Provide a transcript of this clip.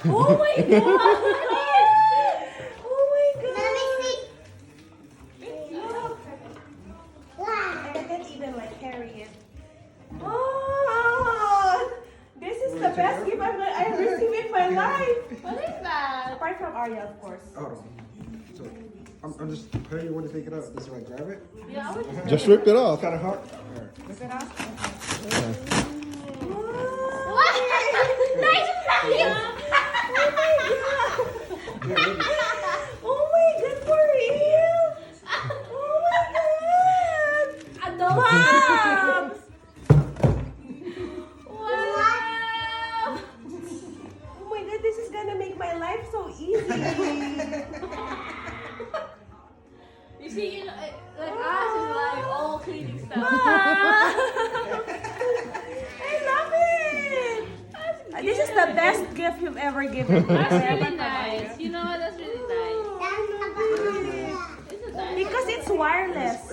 Oh my god! Oh my god! Let me see. Look. I can't even like carry it. Oh, this is the best gift I've received in my life. What is that? Apart from Arya, of course. Oh. So, I'm just, how do you want to take it out? Just like grab it? Yeah, I would just. Just rip it off. Kind of hard? Rip it off. What? Nice value. Oh my god, for real? Oh my god! Adobo. Pops! Wow. Oh my god, this is gonna make my life so easy. You see, you know, like us is like all cleaning stuff. I love it! This is the best gift you've ever given me. That's really nice. You know what? That's really nice. That's the This is nice. Because it's wireless.